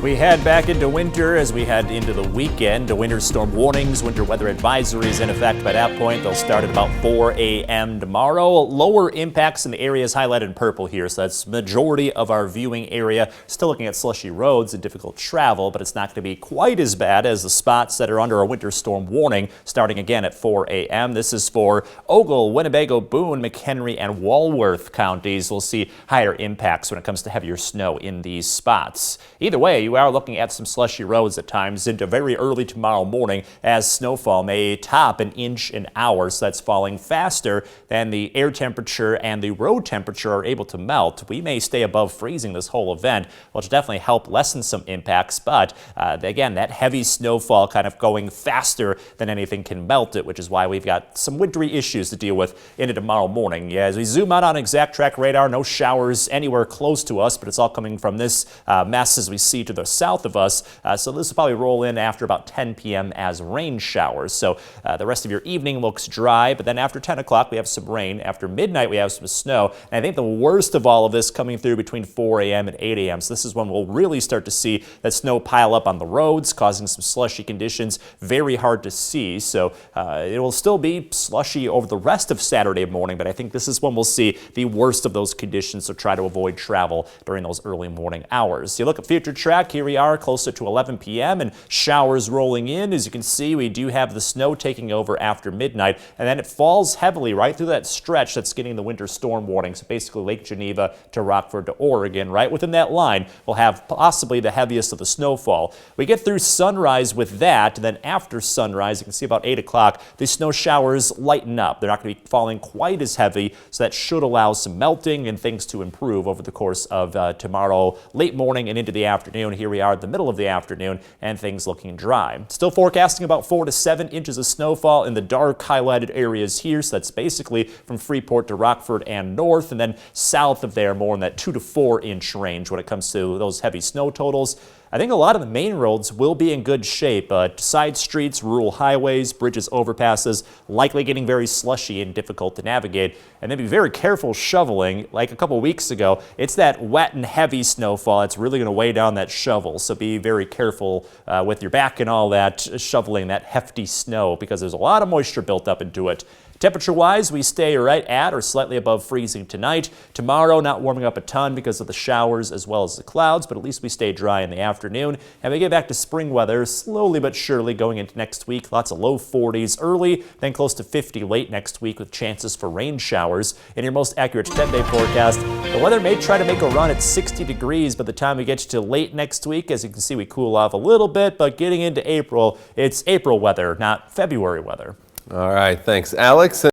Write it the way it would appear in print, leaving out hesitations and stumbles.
We head back into winter as we head into the weekend. Winter storm warnings, winter weather advisories in effect by that point. They'll start at about 4 a.m. tomorrow. Lower impacts in the areas highlighted in purple here, so that's majority of our viewing area. Still looking at slushy roads and difficult travel, but it's not going to be quite as bad as the spots that are under a winter storm warning starting again at 4 a.m. This is for Ogle, Winnebago, Boone, McHenry, and Walworth counties. We'll see higher impacts when it comes to heavier snow in these spots. Either way, you are looking at some slushy roads at times into very early tomorrow morning as snowfall may top an inch an hour. So that's falling faster than the air temperature and the road temperature are able to melt. We may stay above freezing this whole event, which will definitely help lessen some impacts. But again, that heavy snowfall kind of going faster than anything can melt it, which is why we've got some wintry issues to deal with into tomorrow morning. Yeah, as we zoom out on exact track radar, no showers anywhere close to us, but it's all coming from this mess as we see to the south of us. So this will probably roll in after about 10 p.m. as rain showers. So the rest of your evening looks dry, but then after 10 o'clock we have some rain. After midnight we have some snow. And I think the worst of all of this coming through between 4 a.m. and 8 a.m. So this is when we'll really start to see that snow pile up on the roads, causing some slushy conditions. Very hard to see. So it will still be slushy over the rest of Saturday morning, but I think this is when we'll see the worst of those conditions. So try to avoid travel during those early morning hours. So you look at future track, here we are closer to 11 p.m. and showers rolling in. As you can see, we do have the snow taking over after midnight, and then it falls heavily right through that stretch that's getting the winter storm warning. So basically Lake Geneva to Rockford to Oregon, right within that line, will have possibly the heaviest of the snowfall. We get through sunrise with that, and then after sunrise, you can see about 8 o'clock, the snow showers lighten up. They're not going to be falling quite as heavy, so that should allow some melting and things to improve over the course of tomorrow, late morning and into the afternoon. Here we are at the middle of the afternoon and things looking dry. Still forecasting about 4 to 7 inches of snowfall in the dark highlighted areas here. So that's basically from Freeport to Rockford and north, and then south of there more in that 2 to 4 inch range when it comes to those heavy snow totals. I think a lot of the main roads will be in good shape. Side streets, rural highways, bridges, overpasses, likely getting very slushy and difficult to navigate. And then be very careful shoveling. Like a couple weeks ago, it's that wet and heavy snowfall. It's really going to weigh down that shovel. So be very careful with your back and all that, shoveling that hefty snow, because there's a lot of moisture built up into it. Temperature-wise, we stay right at or slightly above freezing tonight. Tomorrow, not warming up a ton because of the showers as well as the clouds, but at least we stay dry in the afternoon. And we get back to spring weather slowly but surely going into next week. Lots of low 40s early, then close to 50 late next week with chances for rain showers. In your most accurate 10-day forecast, the weather may try to make a run at 60 degrees by the time we get to late next week. As you can see, we cool off a little bit, but getting into April, it's April weather, not February weather. All right, thanks, Alex.